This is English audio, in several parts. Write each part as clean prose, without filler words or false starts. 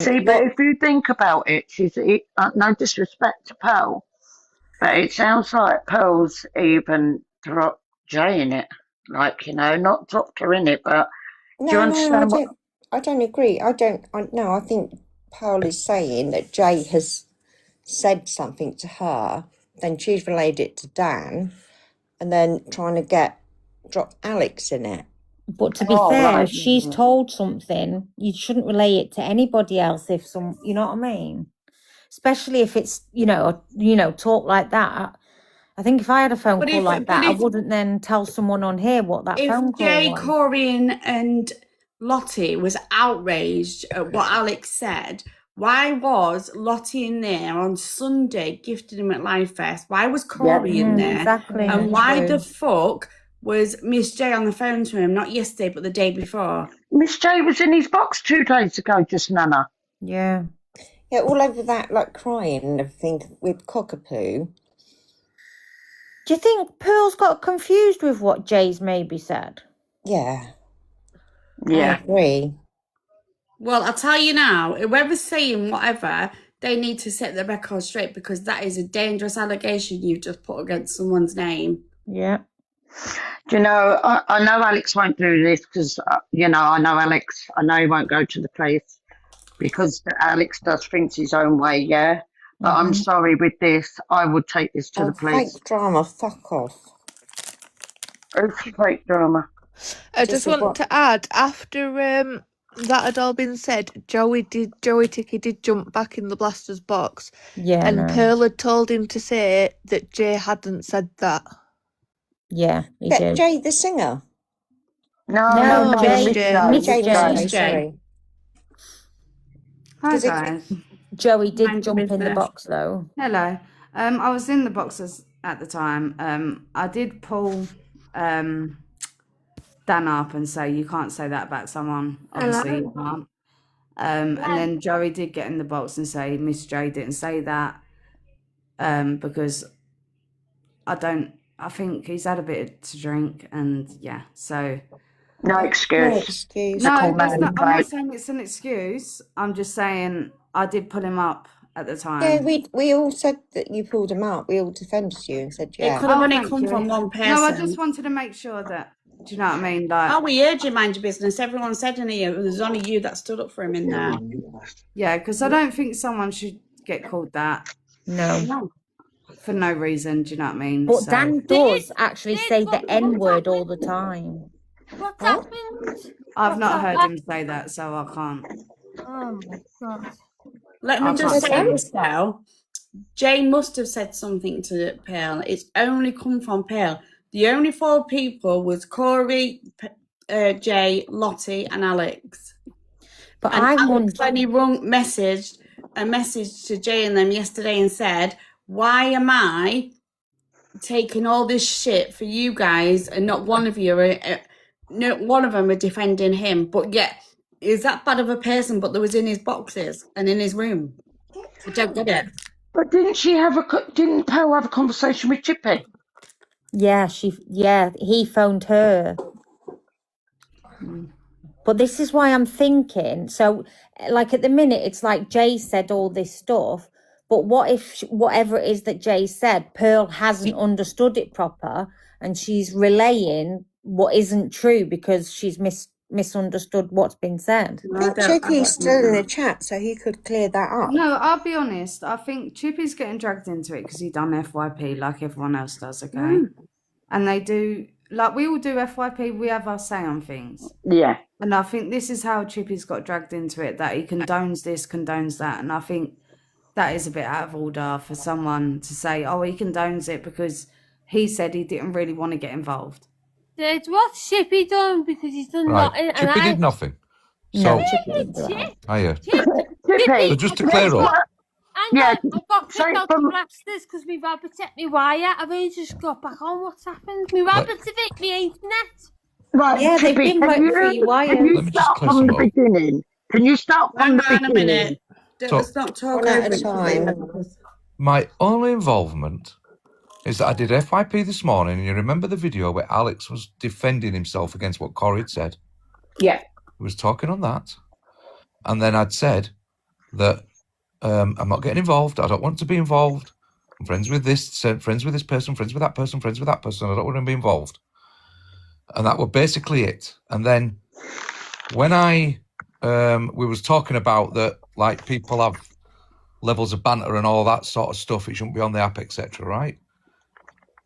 See, but if you think about it, no disrespect to Pearl, but it sounds like Pearl's even dropped Jay in it. Like, not dropped her in it, but do you No, understand what? I don't agree. No, I think Pearl is saying that Jay has said something to her, then she's relayed it to Dan, and then trying to drop Alex in it. But to be fair, if she's told something, you shouldn't relay it to anybody else you know what I mean? Especially if it's, talk like that. I think if I had a phone call like that, I wouldn't then tell someone on here what that phone call was. If Jay, Corey and Lottie was outraged at what Alex said, why was Lottie in there on Sunday gifting him at Live Fest? Why was Corey in there? Exactly. And why the fuck was Miss J on the phone to him, not yesterday, but the day before? Miss J was in his box 2 days ago, just Nana. Yeah. Yeah, all over that, like crying and everything with Cockapoo. Do you think Pearl's got confused with what Jay's maybe said? Yeah. Yeah. I agree. Well, I'll tell you now, whoever's saying whatever, they need to set the record straight, because that is a dangerous allegation you've just put against someone's name. Yeah. Do you know, I know Alex won't do this because, I know Alex, I know he won't go to the place because Alex does things his own way, yeah? But I'm sorry, with this, I would take this to the police. Fake drama, fuck off. It's fake drama. I just want to add, after that had all been said, Joey Ticky did jump back in the Blaster's box. Yeah. And Pearl had told him to say that Jay hadn't said that. Yeah, he did. Jay the singer? No, Jay. Sorry. Hi guys. Joey did jump in the box though. Hello. I was in the boxes at the time. I did pull Dan up and say you can't say that about someone. Obviously you can't. And then Joey did get in the box and say Miss J didn't say that. Because I think he's had a bit to drink, and yeah, so no excuse. No, I'm not saying it's an excuse. I'm just saying I did pull him up at the time. Yeah, we all said that you pulled him up. We all defended you and said, yeah. It could have only come from one person. No, I just wanted to make sure that, do you know what I mean? Like, we heard you mind your business. Everyone said in here, there's only you that stood up for him in there. Yeah, because I don't think someone should get called that. No. For no reason, do you know what I mean? But Dan does actually say the N-word all the time. What happened? I've not heard him say that, so I can't. Oh my God. Let me just say this now. Jay must have said something to Pearl. It's only come from Pearl. The only 4 people was Corey, Jay, Lottie, and Alex. But and Alex, when he messaged a message to Jay and them yesterday and said, why am I taking all this shit for you guys and not one of you one of them are defending him, but yet is that bad of a person, but there was in his boxes and in his room? I don't get it. But didn't Pearl have a conversation with Chippy? Yeah, he phoned her. But this is why I'm thinking, so like at the minute it's like Jay said all this stuff, but what if whatever it is that Jay said, Pearl hasn't understood it proper and she's relaying what isn't true because she's misunderstood what's been said? I think Chippy's still in the chat, so he could clear that up. No, I'll be honest. I think Chippy's getting dragged into it because he done FYP like everyone else does, okay? And they do, like we all do FYP, we have our say on things. Yeah. And I think this is how Chippy's got dragged into it, that he condones this, condones that. And I think that is a bit out of order for someone to say, oh, he condones it because he said he didn't really want to get involved. What's Chippy done? Because he's done nothing. Chippy did nothing. So, so just to clear up. I got kicked out of Blasters because my rabbit ate me wire. I've only just got back on. What's happened? My rabbit's ate me internet. Right, yeah, they've been waiting for you. Why? Can you start from the beginning? Can you start from the beginning? A minute. Let's not talk at a time. My only involvement is that I did FYP this morning, and you remember the video where Alex was defending himself against what Corey had said? Yeah. He was talking on that. And then I'd said, that I'm not getting involved. I don't want to be involved. I'm friends with this person, friends with that person, friends with that person. I don't want to be involved. And that was basically it. And then when we was talking about that, like, people have levels of banter and all that sort of stuff, it shouldn't be on the app, etc., right?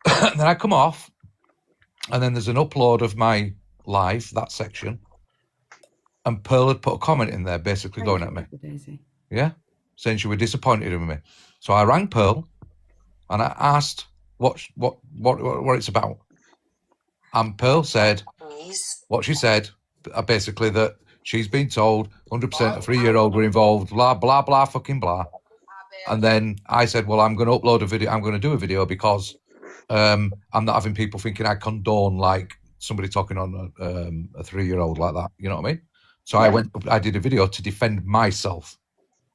And then I come off, and then there's an upload of my live, that section, and Pearl had put a comment in there basically going at me. Daisy. Yeah, saying she was disappointed in me. So I rang Pearl and I asked what it's about. And Pearl said what she said, basically that she's been told 100% a 3-year-old were involved, blah, blah, blah, fucking blah. And then I said, well, I'm going to upload a video. I'm going to do a video because I'm not having people thinking I condone, like, somebody talking on a 3-year-old like that. You know what I mean? So I did a video to defend myself.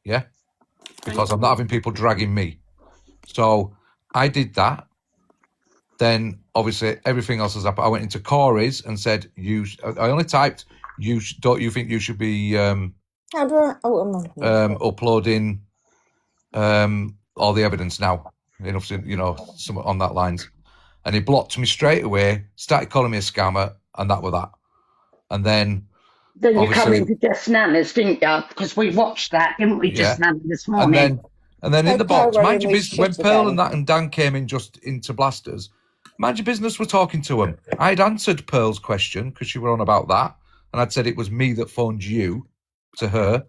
Yeah. Because I'm not having people dragging me. So I did that. Then obviously everything else was up. I went into Corey's and said, I only typed, don't you think you should be How do I? Oh, I'm on. uploading all the evidence now? Enough, you know, some on that lines. And he blocked me straight away, started calling me a scammer, and that was that. And then you obviously- come into Just Nana's, didn't you? Because we watched that, didn't we, Just Nana this morning? And then in the Pearl box, running mind your with business. When shit Pearl again. and that and Dan came in just into Blasters, mind your business, we're talking to him. I'd answered Pearl's question because she were on about that, and I'd said it was me that phoned you to her.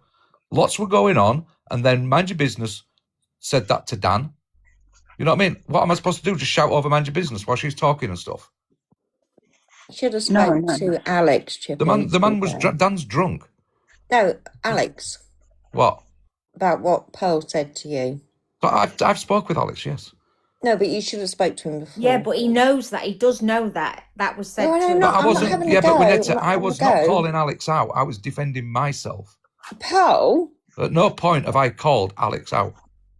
Lots were going on, and then mind your business said that to Dan. You know what I mean? What am I supposed to do? Just shout over mind your business while she's talking and stuff? Should have No, spoken no. to Alex, Chippy. The man was to be fair. Dan's drunk. No, Alex, What? about what Pearl said to you. But I've spoke with Alex. Yes. No, but you should have spoke to him before. Yeah, but he knows that. He does know that. That was said No, to no, him. no, But I I'm not wasn't. having a Yeah, but go. Winetta, I'm not I having a was not go. calling Alex out. I was defending myself. Pearl? At no point have I called Alex out.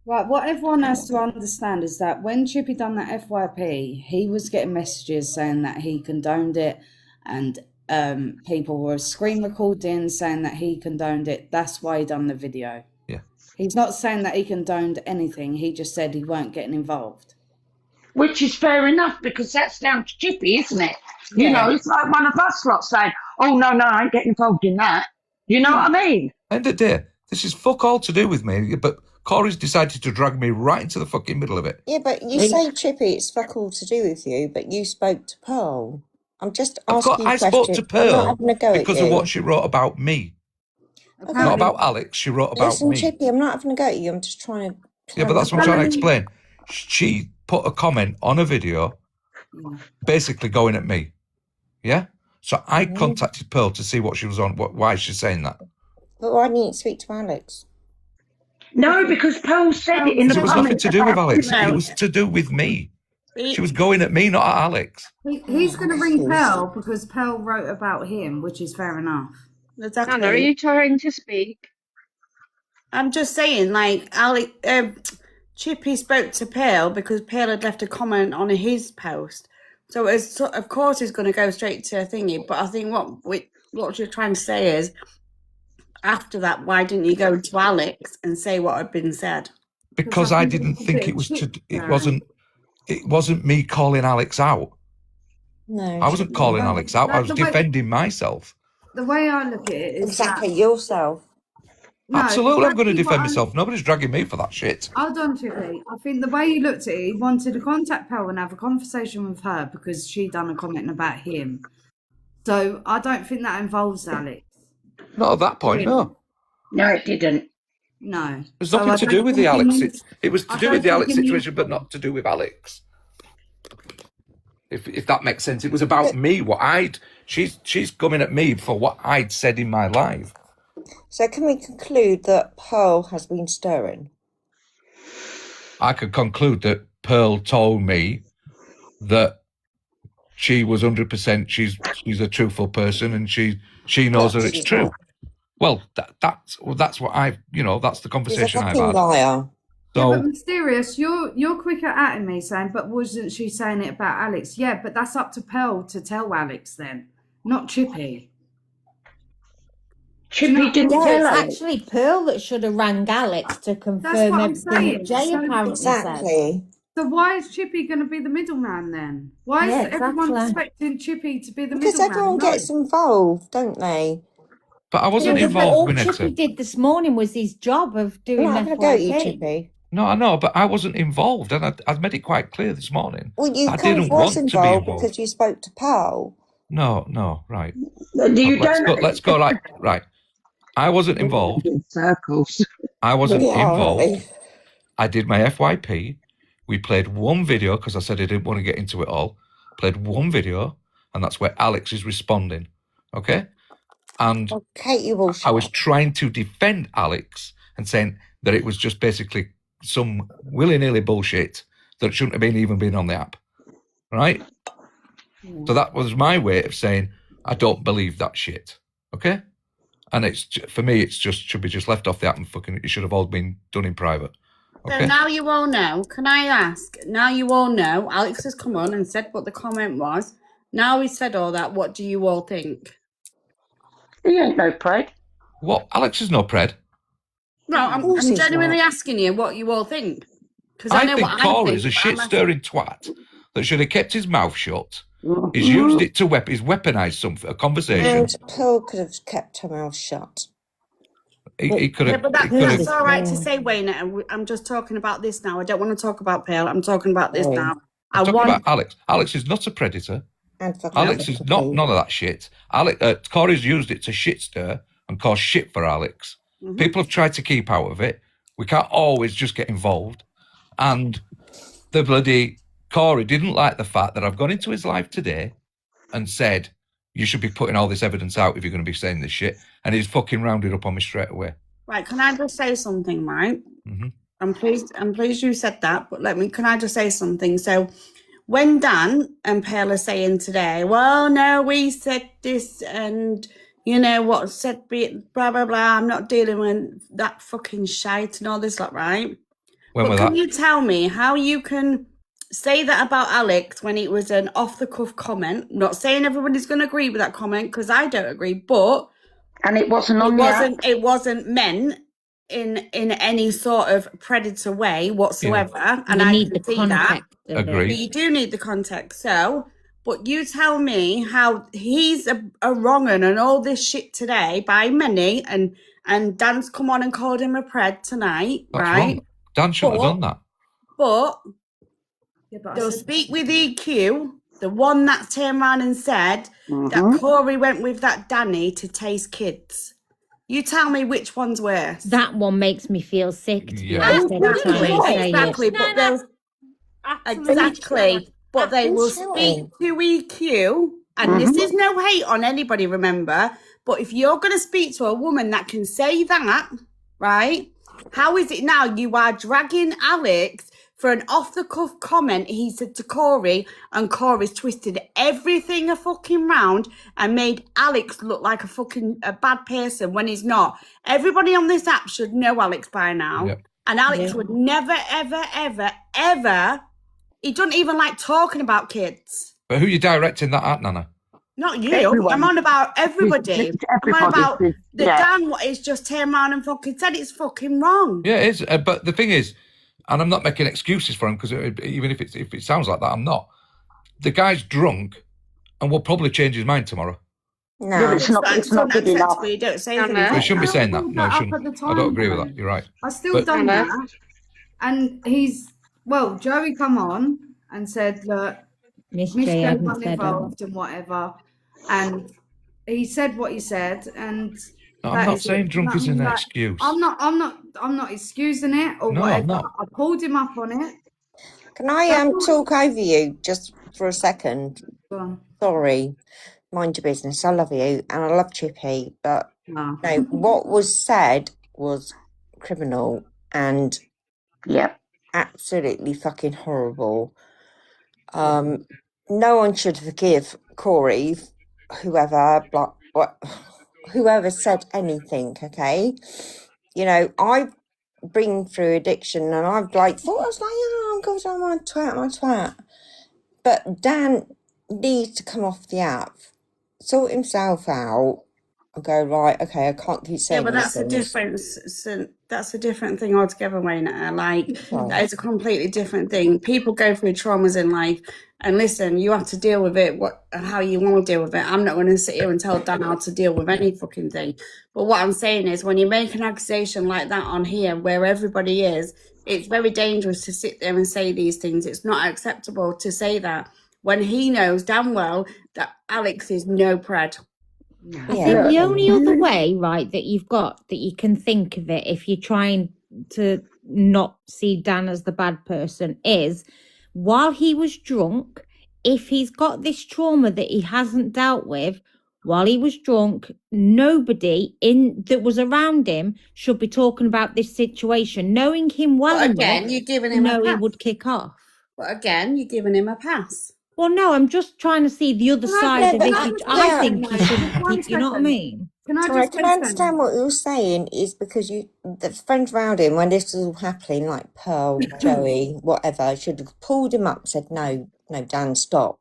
Right, what everyone has to understand is that when Chippy done that FYP, he was getting messages saying that he condoned it, and people were screen recording saying that he condoned it. That's why he done the video. Yeah. He's not saying that he condoned anything. He just said he weren't getting involved. Which is fair enough, because that's down to Chippy, isn't it? You Yeah. know, it's like one of us lot saying, oh, no, I ain't getting involved in that. You know what I mean? End of the day, this is fuck all to do with me, but Corey's decided to drag me right into the fucking middle of it. Yeah, but you say, Chippy, it's fuck all to do with you, but you spoke to Pearl. I'm just asking I you spoke questions. to I'm not Pearl having a go because at of you. what she wrote about me. Not Apparently, about Alex, she wrote about Listen, me. Chippy, I'm not having a go at you. I'm just trying to... Yeah, but that's what I'm trying to explain. She put a comment on a video basically going at me. Yeah? So I contacted Pearl to see what she was on, why she's saying that. But why didn't you speak to Alex? No, because Pearl said it in Because the it was nothing comments to do with about Alex. you. It was to do with me. She was going at me, not at Alex. he's going to ring Pearl because Pearl wrote about him, which is fair enough. Exactly. Anna, are you trying to speak? I'm just saying, like, Chippy spoke to Pearl because Pearl had left a comment on his post. So of course he's going to go straight to a thingy. But I think what you're trying to say is, after that, why didn't you go to Alex and say what had been said? Because I didn't think it was it wasn't me calling Alex out. No. I wasn't calling No, Alex out. I was the way- defending myself. The way I look at it is Exactly, that, yourself. no, Absolutely, I'm going to exactly defend what I- myself. Nobody's dragging me for that shit. Hold on, Chippy. I think the way you looked at it, he wanted to contact Pearl and have a conversation with her because she done a comment about him. So I don't think that involves Alex. Not at that point, no. No, it didn't. No. There's So nothing I to don't do with the think he Alex. needs- It was to I do don't with the think Alex he needs- situation, but not to do with Alex. If that makes sense, it was about me. She's coming at me for what I'd said in my live. So can we conclude that Pearl has been stirring? I could conclude that Pearl told me that she was 100%. She's a truthful person, and she knows that it's true. Well, that's what I've that's the She's a conversation I've fucking had. liar. Yeah, So but Mysterious, you're quicker at me saying, but wasn't she saying it about Alex? Yeah, but that's up to Pearl to tell Alex then, not Chippy. Chippy didn't Yeah, tell it's Alex. actually Pearl that should have rang Alex to That's confirm what I'm everything that saying. Jay apparently said. Exactly. So why is Chippy going to be the middleman then? Why Yeah, is everyone exactly. expecting Chippy to be the Because middleman? everyone No. gets involved, don't they? But I wasn't Yeah, but all involved, Chippy Winetta. did this morning was his job of I'm doing not having a go at you, FYP. Chippy. No, I know, but I wasn't involved, and I'd made it quite clear this morning. Well, you I kind of didn't was want to be involved involved. because you spoke to Pearl. No, right. You Let's don't. go. Let's go. Right. I wasn't involved. In circles. I wasn't We are, aren't involved. we? I did my FYP. We played one video because I said I didn't want to get into it all. Played one video, and that's where Alex is responding. Okay? And Well, Kate, you all I was shut. trying to defend Alex and saying that it was just basically some willy-nilly bullshit that shouldn't have even been on the app. Right? So that was my way of saying I don't believe that shit. Okay? And it's for me, it's just should be just left off the app and fucking it should have all been done in private. So Okay? now you all know. Can I ask? Now you all know. Alex has come on and said what the comment was. Now he's said all that. What do you all think? He ain't no pred. What? Alex is no pred. No, Of course I'm he's genuinely not. asking you what you all think. Because I I know think what I Corey think. is a but I'm shit asking- stirring twat that should have kept his mouth shut. Mm-hmm. He's used it to he's weaponized a conversation. And Pearl could have kept her mouth shut. He could Yeah, have. but He could that's have. all right to say, Wayne. I'm just talking about this now. I don't want to talk about Pearl. I'm talking about this Sorry. now. I'm I talking want. about Alex. Alex is not a predator. And fucking Alex is not Chippy. none of that shit. Corey's used it to shit stir and cause shit for Alex. Mhm. People have tried to keep out of it. We can't always just get involved. And the bloody Corey didn't like the fact that I've gone into his life today and said, you should be putting all this evidence out if you're going to be saying this shit. And he's fucking rounded up on me straight away. Right, can I just say something, right? Mm-hmm. I'm pleased you said that, but can I just say something? So when Dan and Pearl are saying today, well, no, we said this and you know what said blah blah blah, I'm not dealing with that fucking shite and all this lot, right? When But was can that? you tell me how you can say that about Alex when it was an off-the-cuff comment? Not saying everybody's going to agree with that comment because I don't agree, but And it wasn't on the app. it wasn't meant in any sort of predator way whatsoever, and You I need can the see that. context of it. Agreed. But you do need the context. So, but you tell me how he's a wrong un and all this shit today by many, and Dan's come on and called him a pred tonight, That's right? wrong. Dan shouldn't have But- done that. But Yeah, but I they'll said- speak with EQ, the one that turned around and said Mhm. that Corey went with that Danny to taste kids. You tell me which one's worse. That one makes me feel sick, to be Yeah. honest, every time Exactly, you say it. exactly. No, But no. they'll Absolutely. exactly. But they will Who's speak shouting? to EQ, and this is no hate on anybody, remember. But if you're going to speak to a woman that can say that, right? How is it now you are dragging Alex for an off-the-cuff comment he said to Corey, and Corey's twisted everything a fucking round and made Alex look like a bad person when he's not. Everybody on this app should know Alex by now. Yep. And Alex Yeah. would never, ever, ever, ever. He doesn't even like talking about kids. But who are you directing that at, Nana? Not you. Everyone. I'm on about everybody. It's I'm on everybody. about the Yeah. Dan what is just turned around and fucking said it's fucking wrong. Yeah, it is. But the thing is, and I'm not making excuses for him because even if it sounds like that, I'm not. The guy's drunk and will probably change his mind tomorrow. No. Yeah, but it's not good enough. You don't say No, things no. He like shouldn't be that. saying that. pulled No, he that up shouldn't. at the I don't agree with time, that. You're right. I still But- done Anna. that. And Joey come on and said, look, Miss Miss J J hasn't wasn't said it. involved and whatever. And he said what he said, and No, that I'm not is it. saying drunk You know what I isn't mean? an Like, excuse. I'm not excusing it or No, I'm whatever. not. I pulled him up on it. Can I talk over you just for a second? Go on. Sorry. Mind your business. I love you and I love Chippy, but No. no, what was said was criminal and Yep. absolutely fucking horrible. No one should forgive Corey, whoever said anything, okay? You know, I've been through addiction and I've thought I was like, oh god, I'm my twat. But Dan needs to come off the app, sort himself out, I go, right, okay, I can't keep Yeah, saying but these that's a things. difference. So that's a different thing altogether, Wayne. Like Right. that is a completely different thing. People go through traumas in life, and listen, you have to deal with it. How you want to deal with it. I'm not going to sit here and tell Dan how to deal with any fucking thing. But what I'm saying is, when you make an accusation like that on here, where everybody is, it's very dangerous to sit there and say these things. It's not acceptable to say that when he knows damn well that Alex is no pred. I Yeah. think the Look, only other way, right, that you've got that you can think of it if you're trying to not see Dan as the bad person is while he was drunk, if he's got this trauma that he hasn't dealt with while he was drunk, nobody in that was around him should be talking about this situation, knowing him well But enough again, you're giving to him a know he pass. would kick off. But again, you're giving him a pass. Well, no, I'm just trying to see the other Can I side just- of but it. can I which just I yeah. think he say, shouldn't one kick, you know what I second. mean? Can I Sorry, just can say I understand something? what you're saying is because the friends around him, when this was all happening, like Pearl, Joey, whatever, should have pulled him up and said, no, Dan, stop.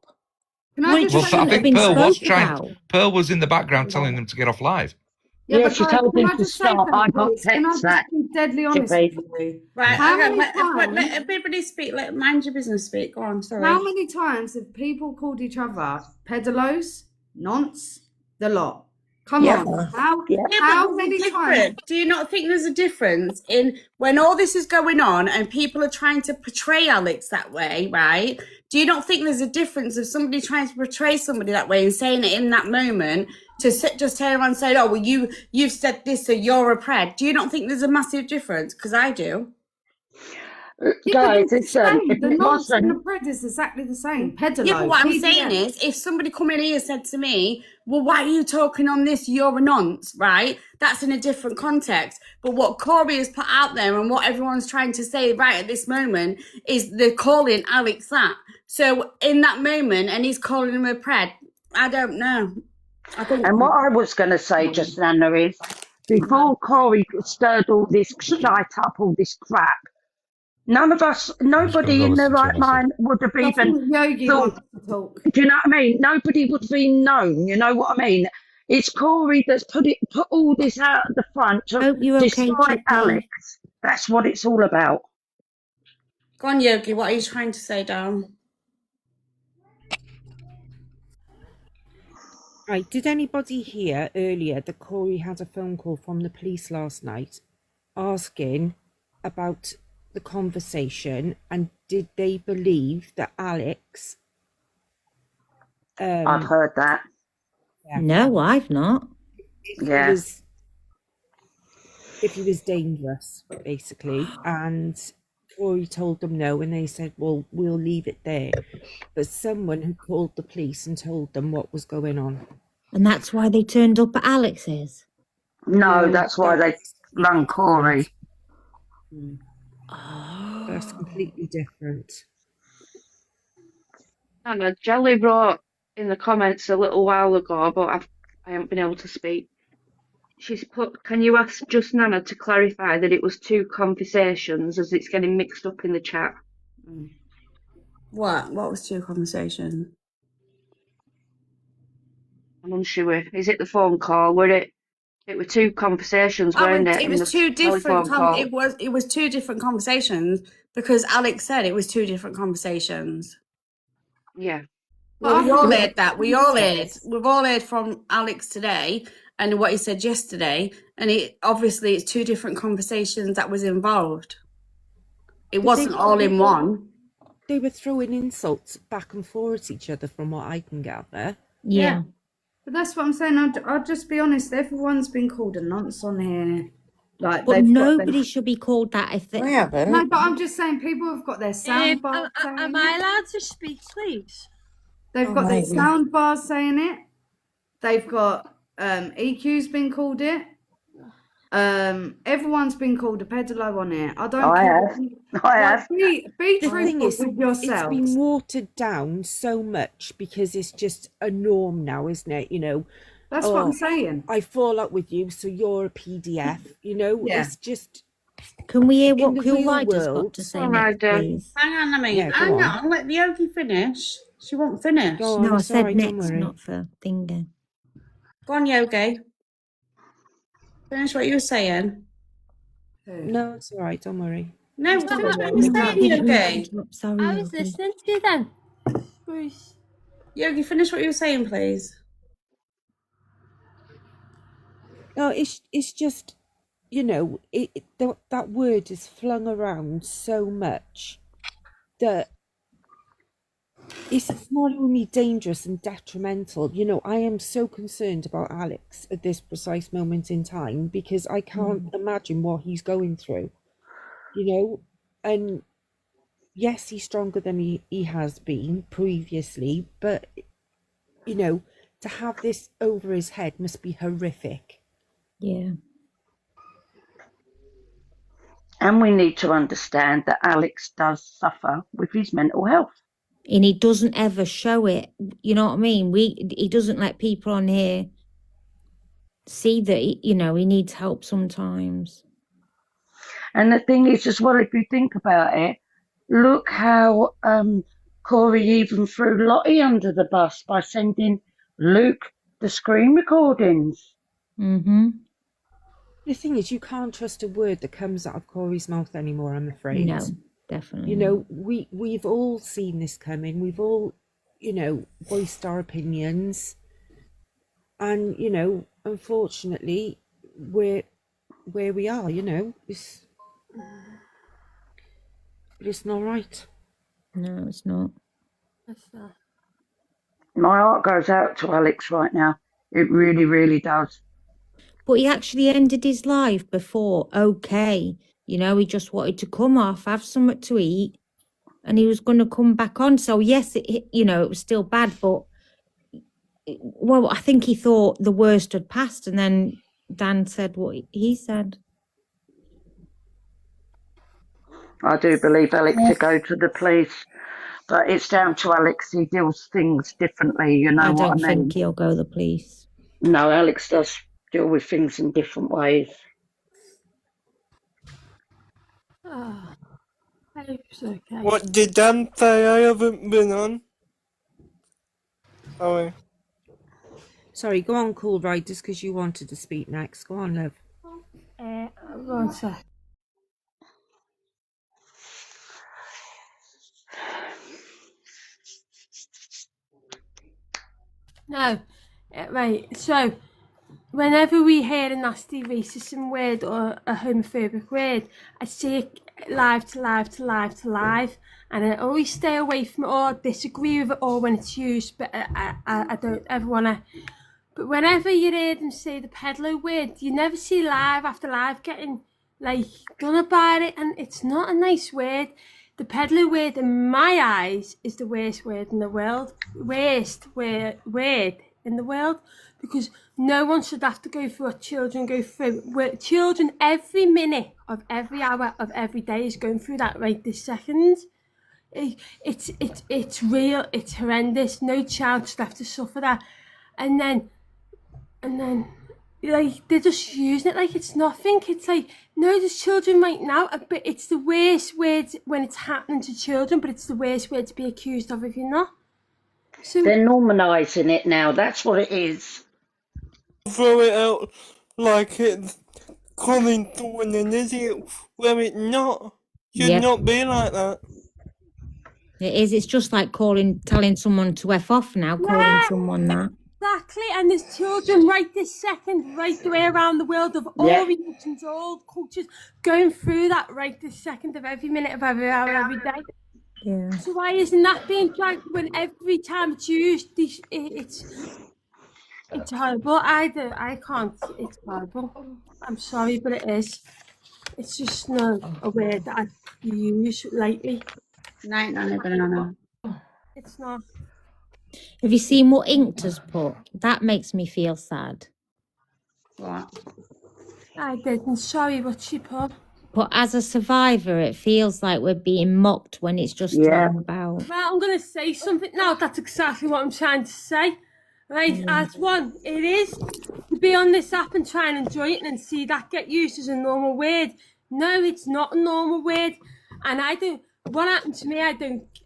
Can Well, I it just Well, just say I shouldn't have think been Pearl was spoke trying. about. Pearl was in the background telling them to get off live. Yeah, yeah, but she guys, told can him I to just say stop. I something, got please? Can I text just that. be deadly honest Jippy. with you? Right, How okay, many let times? everybody speak. Let mind your business speak. Go on, sorry. How many times have people called each other pedalos, nonce, the lot? Come Yeah. on, how Yeah. Yeah, how but many there's a times? difference. Do you not think there's a difference in when all this is going on and people are trying to portray Alex that way, right? Do you not think there's a difference of somebody trying to portray somebody that way and saying it in that moment to just turn around and say, "Oh, well, you've said this, so you're a pred." Do you not think there's a massive difference? Because I do. Yeah, but Guys, it's the listen, same. if The it nonce and the wasn't, pred is exactly the same. Yeah, but Pedalo, what I'm saying PDF. is, if somebody come in here said to me, "Well, why are you talking on this? You're a nonce," right? That's in a different context. But what Corey has put out there and what everyone's trying to say right at this moment is they're calling Alex that. So in that moment, and he's calling him a pred. I don't know. I think. and what I was going to say just then is, before Corey stirred all this shite up, all this crap, nobody go in their listen to right him, I mind would have I even think Yogi thought, wants to talk. do you know what I mean? Nobody would have even known, you know what I mean? It's Corey that's put all this out at the front to Hope you're okay, destroy Chippy. Alex. That's what it's all about. Go on, Yogi. What are you trying to say, Dan? Right, did anybody hear earlier that Corey had a phone call from the police last night asking about the conversation and did they believe that Alex I've heard that. No, I've not. Yeah. if he was dangerous, basically, and Corey told them no, and they said, well, we'll leave it there. But someone had called the police and told them what was going on. And that's why they turned up at Alex's. No, that's why they rang Corey. Oh. That's completely different. Anna, Jelly wrote in the comments a little while ago, but I haven't been able to speak. She's put, can you ask just Nana to clarify that it was 2 conversations as it's getting mixed up in the chat? What? What was 2 conversations? I'm unsure. Is it the phone call? It were 2 conversations, weren't it? It was 2 different. telephone call. It was 2 different conversations because Alex said it was 2 different conversations. Yeah. Well, we all heard that. We've all heard from Alex today and what he said yesterday, and obviously it's 2 different conversations that was involved. It wasn't all in one. They were throwing insults back and forth at each other, from what I can gather. Yeah. But that's what I'm saying. I'll just be honest. Everyone's been called a nonce on here. Like, But they've got nobody should be called that if they... I haven't. No, but I'm just saying people have got their sound bars saying Am it. I allowed to speak, please? They've got their sound bars saying it. They've got EQ's been called it. Everyone's been called a pedalo on it. I don't care. I have. Be The truthful thing is, with it's yourselves. been watered down so much because it's just a norm now, isn't it? You know, That's what I'm saying. I fall out with you, so you're a PDF. You know, Yeah. it's just. Can we hear In what the Cool real Rider's got world- to say All next, right, Dan. please? Hang on a minute. Yeah, go Hang on. on. Let the Yogi finish. She won't finish. Go on, No, I it's said alright, don't next, worry. not for thinking. Go on, Yogi. Finish what you were saying. No, it's all right. Don't worry. No, Stop finish it. what you were saying, Yogi. Sorry, I was Yogi. listening to you then. Bruce. Yogi, finish what you were saying, please. No, it's just, you know, that word is flung around so much that it's not only dangerous and detrimental. You know, I am so concerned about Alex at this precise moment in time because I can't imagine what he's going through. You know, and yes, he's stronger than he has been previously, but you know, to have this over his head must be horrific. Yeah. And we need to understand that Alex does suffer with his mental health. And he doesn't ever show it. You know what I mean? He doesn't let people on here see that, you know, he needs help sometimes. And the thing is, as well, if you think about it, look how Corey even threw Lottie under the bus by sending Luke the screen recordings. Mm-hmm. The thing is, you can't trust a word that comes out of Corey's mouth anymore, I'm afraid. No, definitely. You know, we've all seen this coming. We've all, you know, voiced our opinions. And, you know, unfortunately, we're where we are, you know. It's not right. No, it's not. My heart goes out to Alex right now. It really, really does. But he actually ended his life before, okay. You know, he just wanted to come off, have something to eat, and he was going to come back on. So, yes, you know, it was still bad, but, well, I think he thought the worst had passed, and then Dan said what he said. I do believe Alex to go to the police, but it's down to Alex. He deals things differently, you know I what I don't mean? think he'll go to the police. No, Alex does deal with things in different ways. Oh, I hope it's okay. What did Dan say? I haven't been on. Sorry. Sorry, go on, Cool Riders, because you wanted to speak next. Go on, love. One sec. No, right. So, whenever we hear a nasty racism word or a homophobic word, I say it live to live to live to live, and I always stay away from it or disagree with it or when it's used. But I don't ever wanna. But whenever you hear them say the peddler word, you never see live after live getting like done about it, and it's not a nice word. The peddler word, in my eyes, is the worst word in the world. Worst word in the world, because no one should have to go through what children go through. Children, every minute of every hour of every day is going through that right this second. It's real. It's horrendous. No child should have to suffer that. And then, like, they're just using it like it's nothing. It's like, no, there's children right now, but it's the worst word when it's happening to children, but it's the worst word to be accused of if you're not. So They're normalising it now. That's what it is. Throw it out like it's calling someone an idiot where it's not. Should Yep. not be like that. It is. It's just like telling someone to F off now, calling someone that. exactly, and there's children right this second, right the way around the world of all religions, all cultures, going through that right this second of every minute of every hour, every day. Yeah. So why isn't that being dragged when every time it's used, it's horrible. I can't. It's horrible. I'm sorry, but it is. It's just not a word that I use lightly. No. It's not. Have you seen what Inked has put? That makes me feel sad. What? I didn't. Sorry, what she put. But as a survivor, it feels like we're being mocked when it's just thrown about. Well, I'm going to say something now. That's exactly what I'm trying to say. Right, as one, it is to be on this app and try and enjoy it and see that get used as a normal word. No, it's not a normal word. And what happened to me,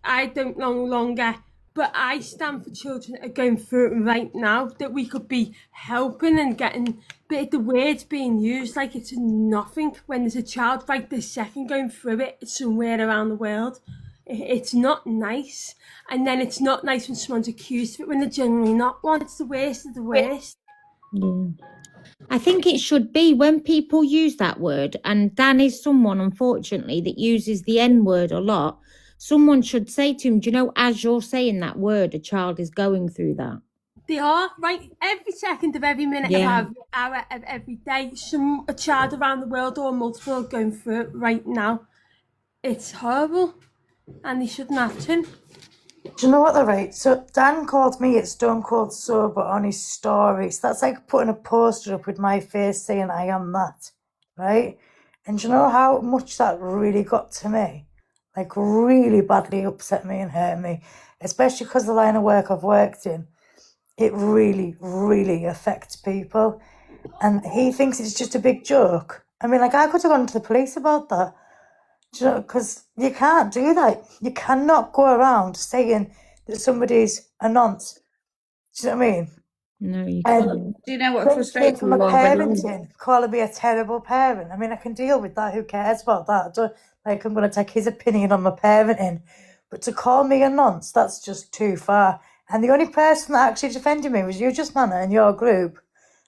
I don't no longer But I stand for children that are going through it right now, that we could be helping and getting, but the words being used like it's nothing when there's a child right this second going through it somewhere around the world. It's not nice. And then it's not nice when someone's accused of it when they're generally not one. It's the worst of the worst. Yeah. I think it should be when people use that word, and Dan is someone, unfortunately, that uses the N word a lot. Someone should say to him, do you know, as you're saying that word, a child is going through that. They are, right? Every second of every minute Yeah. of every hour of every day, a child around the world or multiple are going through it right now. It's horrible, and they shouldn't have to. Do you know what they're right? So Dan called me at Stone Cold Sober on his story. So that's like putting a poster up with my face saying I am that, right? And do you know how much that really got to me? Like really badly upset me and hurt me, especially because the line of work I've worked in, it really, really affects people. And he thinks it's just a big joke. I mean, like I could have gone to the police about that. Do you know, because you can't do that. You cannot go around saying that somebody's a nonce. Do you know what I mean? No, you And can't. Do you know what then frustrates me my more? parenting, calling me a terrible parent. I mean, I can deal with that. Who cares about that? I don't, like, I'm going to take his opinion on my parenting. But to call me a nonce, that's just too far. And the only person that actually defended me was you, just Nana, in your group.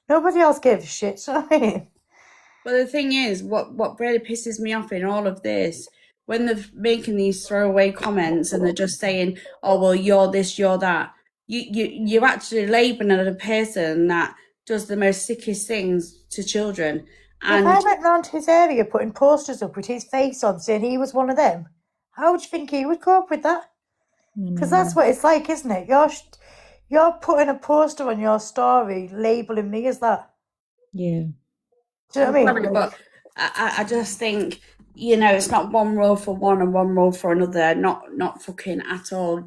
Nobody else gave a shit. Do you know what I mean? But the thing is, what really pisses me off in all of this, when they're making these throwaway comments and they're just saying, "Oh well, you're this, you're that," you're actually labelling a person that does the most sickest things to children. If I And went round his area putting posters up with his face on saying he was one of them, how would you think he would cope with that? Because that's what it's like, isn't it? You're putting a poster on your story labelling me as that. Yeah. Do you know what I mean? sorry, but I just think, it's not one rule for one and one rule for another. Not fucking at all.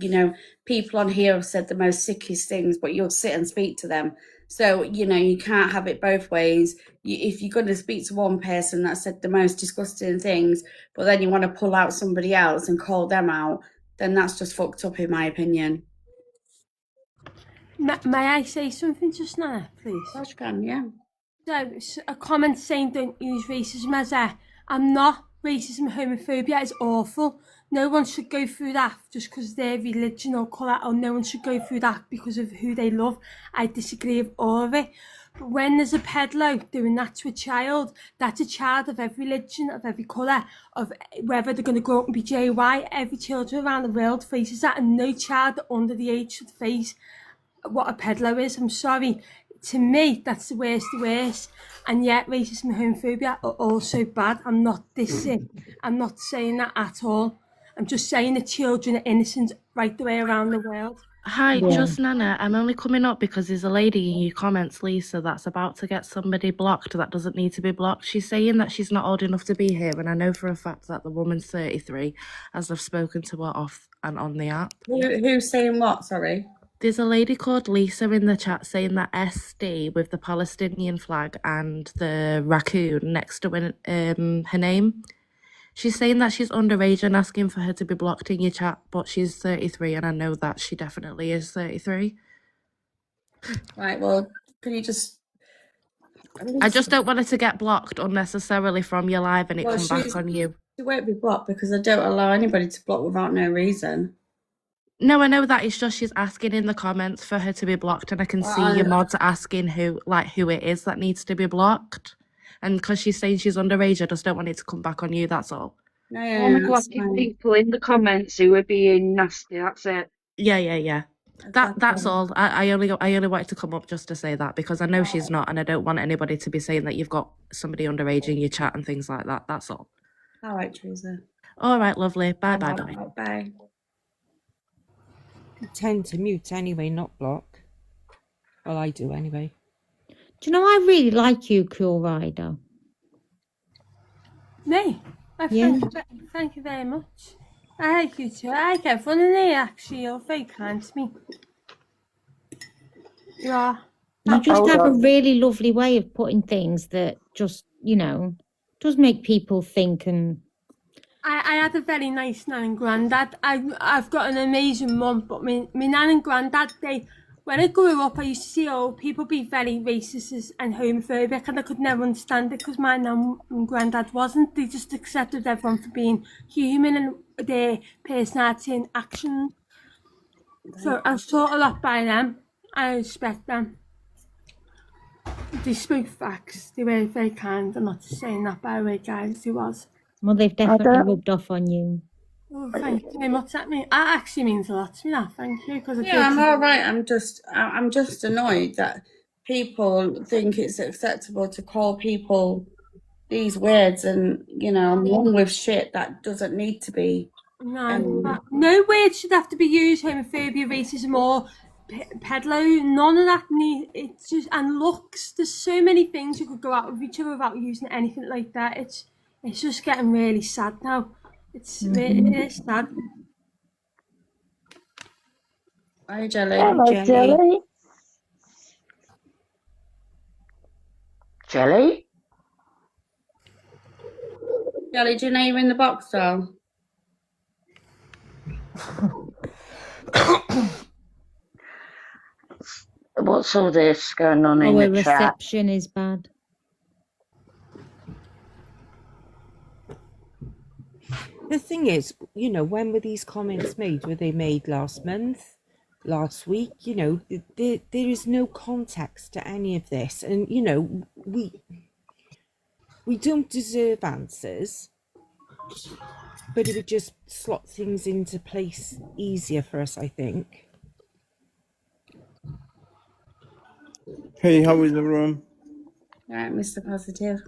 People on here have said the most sickest things, but you'll sit and speak to them. So, you can't have it both ways. If you're going to speak to one person that said the most disgusting things, but then you want to pull out somebody else and call them out, then that's just fucked up, in my opinion. May I say something just now, please? Gosh, can, yeah. So, a comment saying don't use racism as I'm not. Racism, homophobia is awful. No one should go through that just because of their religion or colour, or no one should go through that because of who they love. I disagree with all of it. But when there's a pedo doing that to a child, that's a child of every religion, of every colour, of whether they're going to grow up and be JY. Every child around the world faces that, and no child under the age should face what a pedo is. I'm sorry. To me, that's the worst. And yet, racism and homophobia are also bad. I'm not dissing. I'm not saying that at all. I'm just saying that children are innocent right the way around the world. Hi, Yeah. just Nana. I'm only coming up because there's a lady in your comments, Lisa, that's about to get somebody blocked that doesn't need to be blocked. She's saying that she's not old enough to be here, and I know for a fact that the woman's 33, as I've spoken to her off and on the app. Who's saying what? Sorry. There's a lady called Lisa in the chat saying that SD with the Palestinian flag and the raccoon next to her name. She's saying that she's underage and asking for her to be blocked in your chat, but she's 33, and I know that she definitely is 33. Right, well, can you just... I just don't want her to get blocked unnecessarily from your live and it come back on you. She won't be blocked because I don't allow anybody to block without no reason. No, I know that. It's just she's asking in the comments for her to be blocked, and I can see your mods asking who it is that needs to be blocked. And because she's saying she's underage, I just don't want it to come back on you, that's all. No, I'm blocking people in the comments who are being nasty. That's it. Yeah. That's all. I only wanted to come up just to say that because I know she's not, and I don't want anybody to be saying that you've got somebody underage in your chat and things like that. That's all. All right, Teresa. All right, lovely. Bye. Bye. You tend to mute anyway, not block. Well, I do anyway. Do you know, I really like you, Cool Rider. Me? Yeah. Thank you very much. I like you too. I like everyone in here, actually. You're very kind to me. You are. You just have a really lovely way of putting things that just, does make people think, and I had a very nice nan and granddad. I've got an amazing mum, but my nan and granddad, when I grew up, I used to see old people be very racist and homophobic, and I could never understand it because my nan and granddad wasn't. They just accepted everyone for being human and their personality and action. So I was taught a lot by them. I respect them. They spoke facts. They were very kind. I'm not just saying that by the way, guys. They was. Well, they've I definitely don't. rubbed off on you. Oh, thank you very much. That actually means a lot to me. That thank you, because Yeah, I'm all right. I'm just annoyed that people think it's acceptable to call people these words, and I'm wrong with shit that doesn't need to be. No words should have to be used. Homophobia, racism, or pedo. None of that need. It's just and looks. There's so many things you could go out with each other without using anything like that. It's just getting really sad now. It's really sad. Hi, Jelly. Hello, Jelly. Jelly? Jelly, do you know you're in the box, though? What's all this going on in Our the chat? reception is bad. The thing is, when were these comments made? Were they made last month? Last week? There is no context to any of this. And, we don't deserve answers, but it would just slot things into place easier for us, I think. Hey, how is everyone? Right, Mr. Positive.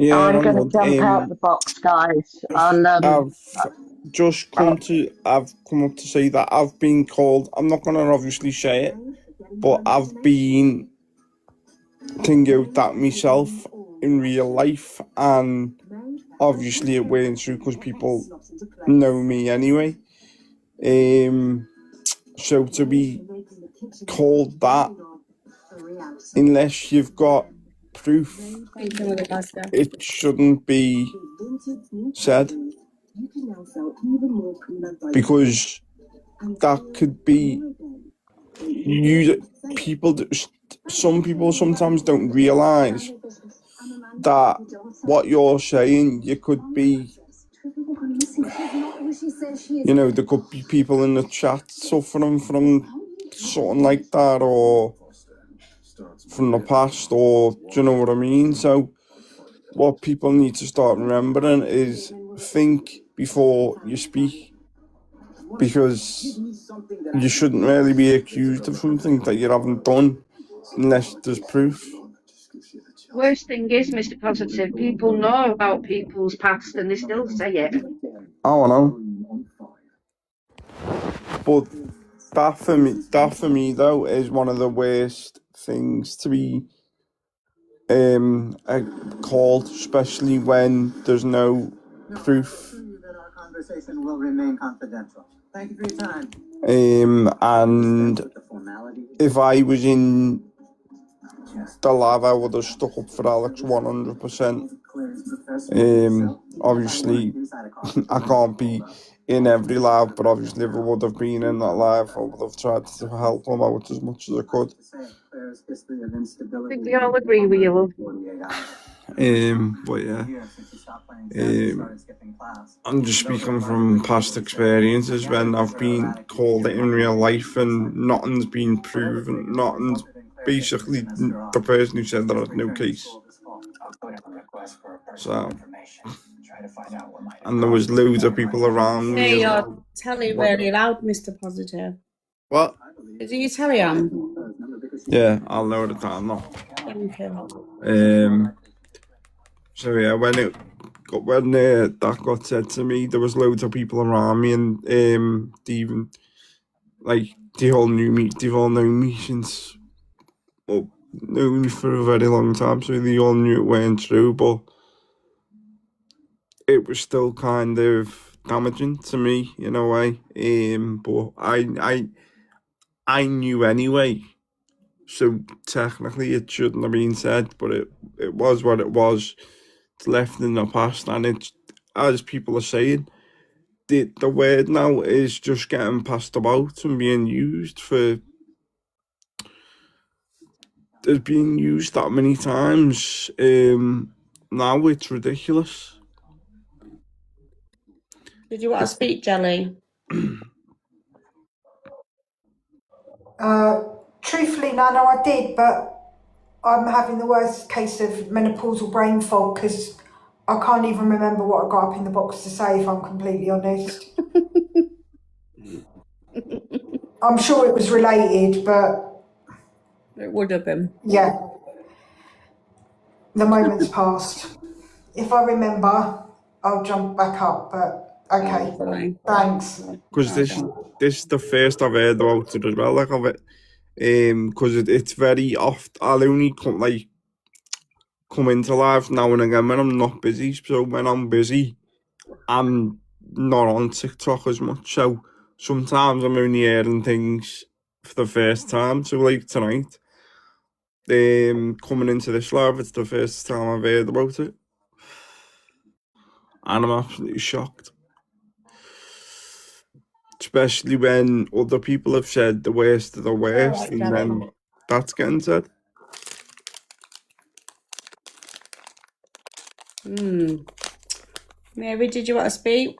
Yeah, I'm going to good. jump out the box, guys. And, I've just come up to say that I've been called. I'm not going to obviously say it, but I've been thinking out that myself in real life, and obviously it went through because people know me anyway. So to be called that, unless you've got proof, it shouldn't be said, because that could be some people sometimes don't realize that what you're saying, you could be, there could be people in the chat suffering from something like that, or from the past, or do you know what I mean? So what people need to start remembering is think before you speak, because you shouldn't really be accused of something that you haven't done unless there's proof. Worst thing is, Mr. Positive, people know about people's past and they still say it. I don't know. But that for me though is one of the worst things to be called, especially when there's no proof. Our conversation will remain confidential. Thank you for your time. And if I was in the lab, I would have stuck up for Alex 100%. Obviously, I can't be in every live, but obviously if I would have been in that live, I would have tried to help him out as much as I could. I think we all agree with you. But yeah, I'm just speaking from past experiences when I've been called it in real life and nothing's been proven, nothing's basically the person who said that had no case. So, and there was loads of people around me. Hey, your telly really loud, Mr. Positive. What? Is it your telly on? Yeah, I'll load it down now. Thank you. So yeah, when that got said to me, there was loads of people around me, and they all knew me. They've all known me since, known me for a very long time, so they all knew it went through, but it was still kind of damaging to me in a way. But I knew anyway, so technically it shouldn't have been said, but it was what it was. It's left in the past, and as people are saying, the word now is just getting passed about and being used for. It's being used that many times. Now it's ridiculous. Did you want to speak, Jelly? Truthfully, Nana, I did, but I'm having the worst case of menopausal brain fog because I can't even remember what I got up in the box to say, if I'm completely honest. I'm sure it was related, but It would have been. yeah, the moment's passed. If I remember, I'll jump back up, but okay, Fine. thanks. Because this is the first I've heard about it as well, like of it. Because it's very oft. I'll only come into live now and again when I'm not busy. So when I'm busy, I'm not on TikTok as much. So sometimes I'm only hearing things for the first time. So like tonight, coming into this live, it's the first time I've heard about it, and I'm absolutely shocked. Especially when other people have said the worst of the worst, and then that's getting said. Mary, did you want to speak?